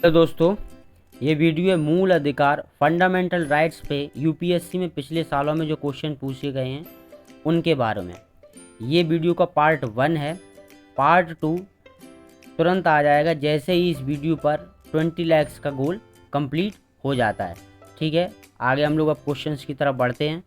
तो दोस्तों, ये वीडियो है मूल अधिकार फंडामेंटल राइट्स पे यूपीएससी में पिछले सालों में जो क्वेश्चन पूछे गए हैं उनके बारे में। ये वीडियो का पार्ट 1 है। पार्ट 2 तुरंत आ जाएगा जैसे ही इस वीडियो पर 20 लाख का गोल कंप्लीट हो जाता है। ठीक है, आगे हम लोग अब क्वेश्चंस की तरफ बढ़ते हैं।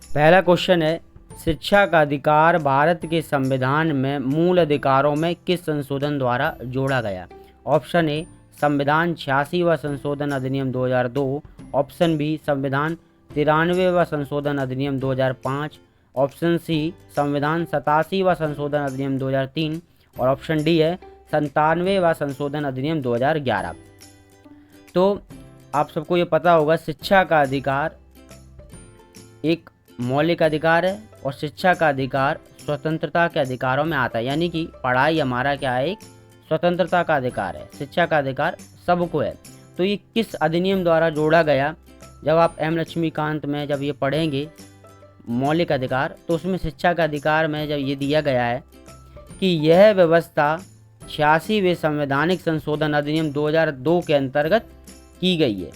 पहला क्वेश्चन है, शिक्षा का अधिकार भारत के संविधान में मूल अधिकारों में किस संशोधन द्वारा जोड़ा गया? ऑप्शन ए संविधान 86वां संशोधन अधिनियम 2002, ऑप्शन बी संविधान 93वां संशोधन अधिनियम 2005, ऑप्शन सी संविधान 87वां संशोधन अधिनियम 2003 और ऑप्शन डी है 97वां संशोधन अधिनियम 2011। तो आप सबको ये पता होगा, शिक्षा का अधिकार एक मौलिक अधिकार है और शिक्षा का अधिकार स्वतंत्रता के अधिकारों में आता है, यानी कि पढ़ाई हमारा क्या है, एक स्वतंत्रता का अधिकार है। शिक्षा का अधिकार सबको है। तो ये किस अधिनियम द्वारा जोड़ा गया? जब आप एम लक्ष्मीकांत में जब ये पढ़ेंगे मौलिक अधिकार, तो उसमें शिक्षा का अधिकार में जब ये दिया गया है कि यह व्यवस्था 86वें संवैधानिक संशोधन अधिनियम 2002 के अंतर्गत की गई है।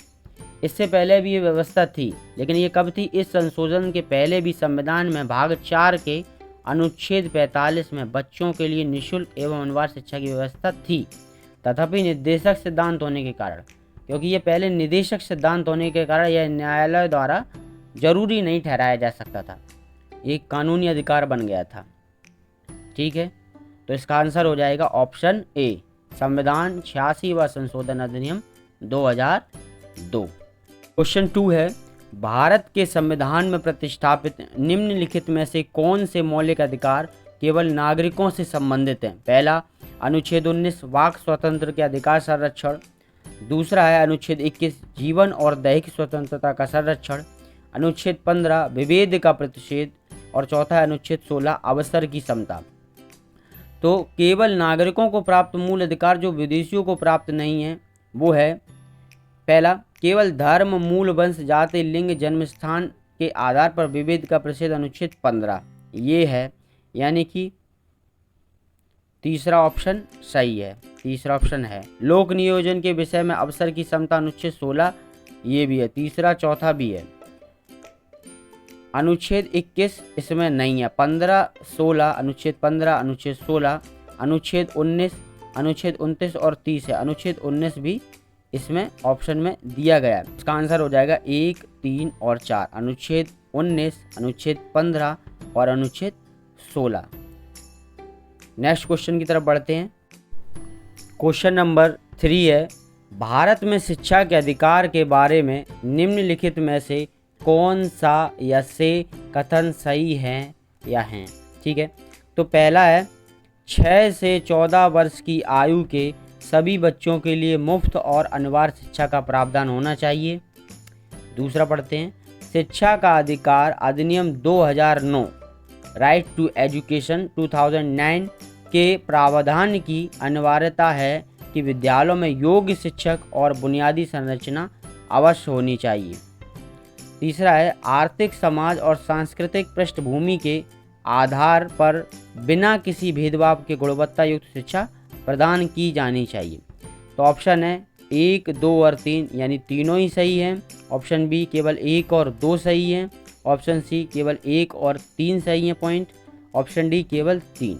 इससे पहले भी ये व्यवस्था थी, लेकिन ये कब थी? इस संशोधन के पहले भी संविधान में भाग 4 के अनुच्छेद 45 में बच्चों के लिए निःशुल्क एवं अनिवार्य शिक्षा की व्यवस्था थी। तथापि निर्देशक सिद्धांत होने के कारण, क्योंकि ये पहले निदेशक सिद्धांत होने के कारण यह न्यायालय द्वारा जरूरी नहीं ठहराया जा सकता था, एक कानूनी अधिकार बन गया था। ठीक है, तो इसका आंसर हो जाएगा ऑप्शन ए, संविधान 86वां संशोधन अधिनियम 2002। क्वेश्चन 2 है, भारत के संविधान में प्रतिष्ठापित निम्नलिखित में से कौन से मौलिक अधिकार केवल नागरिकों से संबंधित हैं? पहला, अनुच्छेद 19 वाक स्वतंत्र के अधिकार संरक्षण। दूसरा है अनुच्छेद 21 जीवन और दैहिक स्वतंत्रता का संरक्षण। अनुच्छेद 15 विभेद का प्रतिषेध और चौथा है अनुच्छेद 16 अवसर की समता। तो केवल नागरिकों को प्राप्त मूल अधिकार जो विदेशियों को प्राप्त नहीं है वो है, पहला, केवल धर्म, मूल, वंश, जाति, लिंग, जन्म स्थान के आधार पर विभेद का प्रतिषेध अनुच्छेद 15 ये है, यानी कि तीसरा ऑप्शन सही है। तीसरा ऑप्शन है लोक नियोजन के विषय में अवसर की समता अनुच्छेद 16 ये भी है। तीसरा चौथा भी है। अनुच्छेद 21 इसमें नहीं है। 15, 16, अनुच्छेद 15, अनुच्छेद 16, अनुच्छेद 19, अनुच्छेद 29 और 30 है। अनुच्छेद 19 भी इसमें ऑप्शन में दिया गया है। इसका आंसर हो जाएगा 1, 3 और 4, अनुच्छेद 19, अनुच्छेद 15 और अनुच्छेद 16। नेक्स्ट क्वेश्चन की तरफ बढ़ते हैं। क्वेश्चन नंबर 3 है, भारत में शिक्षा के अधिकार के बारे में निम्नलिखित में से कौन सा या से कथन सही है या हैं? ठीक है, तो पहला है 6 से 14 वर्ष की आयु के सभी बच्चों के लिए मुफ्त और अनिवार्य शिक्षा का प्रावधान होना चाहिए। दूसरा पढ़ते हैं, शिक्षा का अधिकार अधिनियम 2009 राइट टू एजुकेशन 2009 के प्रावधान की अनिवार्यता है कि विद्यालयों में योग्य शिक्षक और बुनियादी संरचना अवश्य होनी चाहिए। तीसरा है आर्थिक, समाज और सांस्कृतिक पृष्ठभूमि के आधार पर बिना किसी भेदभाव के गुणवत्ता युक्त शिक्षा प्रदान की जानी चाहिए। तो ऑप्शन है 1, 2 और 3, यानी तीनों ही सही हैं। ऑप्शन बी केवल 1 और 2 सही हैं। ऑप्शन सी केवल 1 और 3 सही हैं पॉइंट। ऑप्शन डी केवल 3।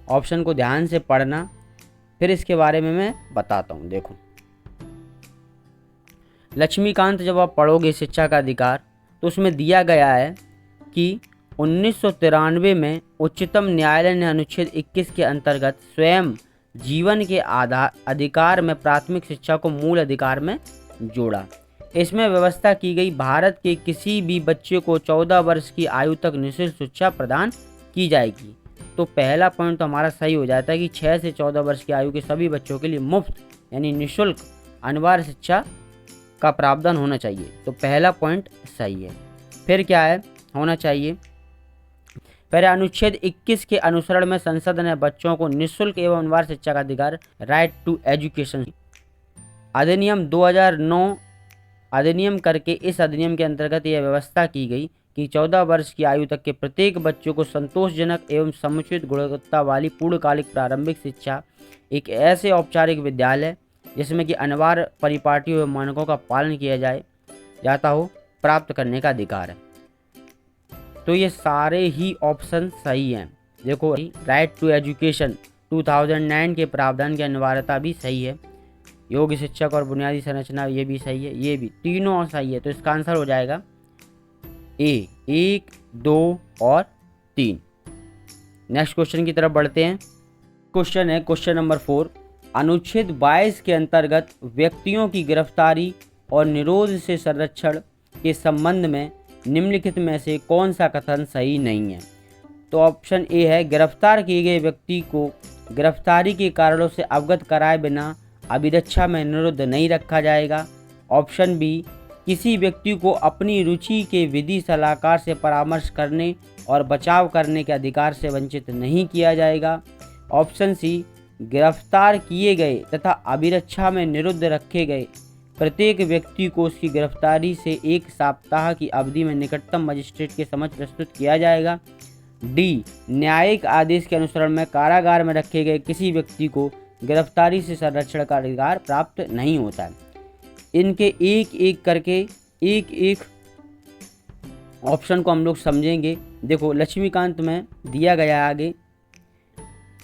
ऑप्शन को ध्यान से पढ़ना, फिर इसके बारे में मैं बताता हूँ। देखो, लक्ष्मीकांत जब आप पढ़ोगे शिक्षा का अधिकार, तो उसमें दिया गया है कि 1993 में उच्चतम न्यायालय ने अनुच्छेद 21 के अंतर्गत स्वयं जीवन के अधिकार में प्राथमिक शिक्षा को मूल अधिकार में जोड़ा। इसमें व्यवस्था की गई भारत के किसी भी बच्चे को 14 वर्ष की आयु तक निःशुल्क शिक्षा प्रदान की जाएगी। तो पहला पॉइंट तो हमारा सही हो जाता है कि 6 से 14 वर्ष की आयु के सभी बच्चों के लिए मुफ्त यानी निःशुल्क अनिवार्य शिक्षा का प्रावधान होना चाहिए। तो पहला पॉइंट सही है। फिर क्या है होना चाहिए? पहले अनुच्छेद 21 के अनुसरण में संसद ने बच्चों को निःशुल्क एवं अनिवार्य शिक्षा का अधिकार राइट टू एजुकेशन अधिनियम 2009 अधिनियम करके इस अधिनियम के अंतर्गत यह व्यवस्था की गई कि 14 वर्ष की आयु तक के प्रत्येक बच्चों को संतोषजनक एवं समुचित गुणवत्ता वाली पूर्णकालिक प्रारंभिक शिक्षा एक ऐसे औपचारिक विद्यालय जिसमें कि अनिवार्य परिपाटियों एवं मानकों का पालन किया जाता हो प्राप्त करने का अधिकार है। तो ये सारे ही ऑप्शन सही हैं। देखो, राइट टू एजुकेशन 2009 के प्रावधान की अनिवार्यता भी सही है। योग्य शिक्षक और बुनियादी संरचना ये भी सही है, ये भी तीनों सही है। तो इसका आंसर हो जाएगा ए, 1, 2 और 3। नेक्स्ट क्वेश्चन की तरफ बढ़ते हैं। क्वेश्चन है क्वेश्चन नंबर 4। अनुच्छेद 22 के अंतर्गत व्यक्तियों की गिरफ्तारी और निरोध से संरक्षण के संबंध में निम्नलिखित में से कौन सा कथन सही नहीं है? तो ऑप्शन ए है, गिरफ्तार किए गए व्यक्ति को गिरफ्तारी के कारणों से अवगत कराए बिना अभिरक्षा में निरुद्ध नहीं रखा जाएगा। ऑप्शन बी, किसी व्यक्ति को अपनी रुचि के विधि सलाहकार से परामर्श करने और बचाव करने के अधिकार से वंचित नहीं किया जाएगा। ऑप्शन सी, गिरफ्तार किए गए तथा अभिरक्षा में निरुद्ध रखे गए प्रत्येक व्यक्ति को उसकी गिरफ्तारी से 1 सप्ताह की अवधि में निकटतम मजिस्ट्रेट के समक्ष प्रस्तुत किया जाएगा। डी, न्यायिक आदेश के अनुसरण में कारागार में रखे गए किसी व्यक्ति को गिरफ्तारी से संरक्षण का अधिकार प्राप्त नहीं होता है। इनके एक एक करके एक ऑप्शन को हम लोग समझेंगे। देखो, लक्ष्मीकांत में दिया गया आगे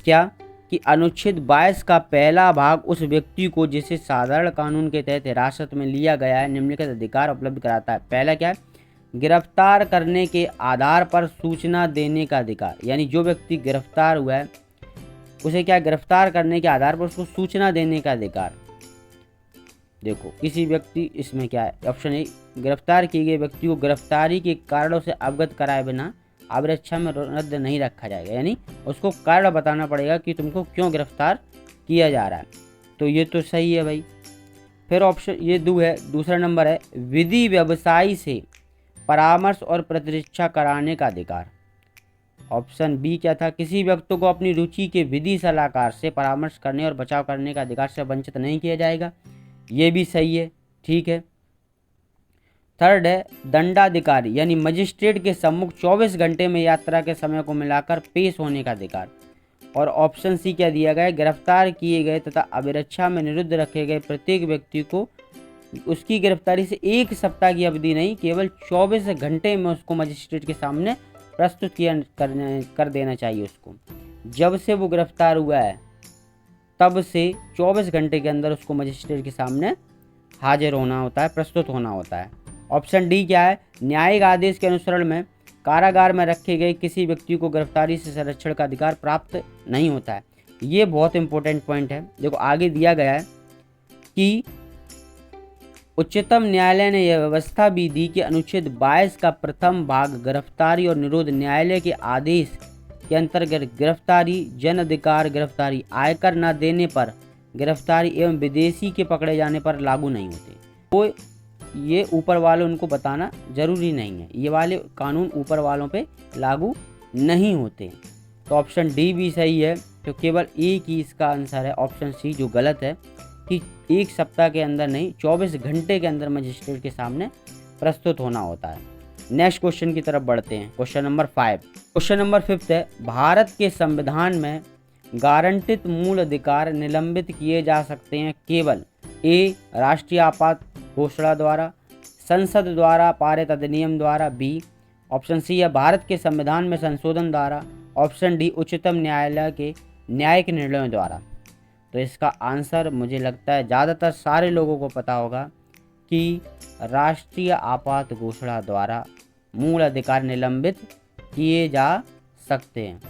क्या कि अनुच्छेद 22 का पहला भाग उस व्यक्ति को जिसे साधारण कानून के तहत हिरासत में लिया गया है निम्नलिखित अधिकार उपलब्ध कराता है। पहला क्या है? गिरफ्तार करने के आधार पर सूचना देने का अधिकार, यानी जो व्यक्ति गिरफ्तार हुआ है उसे क्या, गिरफ्तार करने के आधार पर उसको सूचना देने का अधिकार। देखो, किसी व्यक्ति, इसमें क्या है, ऑप्शन ए, गिरफ्तार किए गए व्यक्ति को गिरफ्तारी के कारणों से अवगत कराए बिना अभिरक्षा में रद्द नहीं रखा जाएगा, यानी उसको कारण बताना पड़ेगा कि तुमको क्यों गिरफ्तार किया जा रहा है। तो ये तो सही है भाई। फिर ऑप्शन ये दूसरा नंबर है, विधि व्यवसायी से परामर्श और प्रतिरक्षा कराने का अधिकार। ऑप्शन बी क्या था, किसी व्यक्ति को अपनी रुचि के विधि सलाहकार से परामर्श करने और बचाव करने का अधिकार से वंचित नहीं किया जाएगा। ये भी सही है, ठीक है। थर्ड है, दंडाधिकारी यानी मजिस्ट्रेट के सम्मुख 24 घंटे में यात्रा के समय को मिलाकर पेश होने का अधिकार। और ऑप्शन सी क्या दिया गया है, गिरफ्तार किए गए तथा अभिरक्षा में निरुद्ध रखे गए प्रत्येक व्यक्ति को उसकी गिरफ्तारी से 1 सप्ताह की अवधि नहीं, केवल 24 घंटे में उसको मजिस्ट्रेट के सामने प्रस्तुत कर देना चाहिए। उसको जब से वो गिरफ्तार हुआ है तब से 24 घंटे के अंदर उसको मजिस्ट्रेट के सामने हाजिर होना होता है, प्रस्तुत होना होता है। ऑप्शन डी क्या है, न्यायिक आदेश के अनुसरण में कारागार में रखे गए किसी व्यक्ति को गिरफ्तारी से संरक्षण का अधिकार प्राप्त नहीं होता है। ये बहुत इंपॉर्टेंट पॉइंट है। देखो, आगे दिया गया है कि उच्चतम न्यायालय ने यह व्यवस्था भी दी कि अनुच्छेद 22 का प्रथम भाग गिरफ्तारी और निरोध न्यायालय के आदेश के अंतर्गत गिरफ्तारी, जन अधिकार गिरफ्तारी, आयकर न देने पर गिरफ्तारी एवं विदेशी के पकड़े जाने पर लागू नहीं होते। तो ये ऊपर वाले उनको बताना जरूरी नहीं है, ये वाले कानून ऊपर वालों पे लागू नहीं होते। तो ऑप्शन डी भी सही है। तो केवल एक ही इसका आंसर है, ऑप्शन सी, जो गलत है कि 1 सप्ताह के अंदर नहीं, 24 घंटे के अंदर मजिस्ट्रेट के सामने प्रस्तुत होना होता है। नेक्स्ट क्वेश्चन की तरफ बढ़ते हैं। Question number 5। क्वेश्चन नंबर 5 है, भारत के संविधान में गारंटित मूल अधिकार निलंबित किए जा सकते हैं केवल ए, राष्ट्रीय आपात घोषणा द्वारा, संसद द्वारा पारित अधिनियम द्वारा, बी, ऑप्शन सी है भारत के संविधान में संशोधन द्वारा, ऑप्शन डी उच्चतम न्यायालय के न्यायिक निर्णयों द्वारा। तो इसका आंसर मुझे लगता है ज़्यादातर सारे लोगों को पता होगा कि राष्ट्रीय आपात घोषणा द्वारा मूल अधिकार निलंबित किए जा सकते हैं।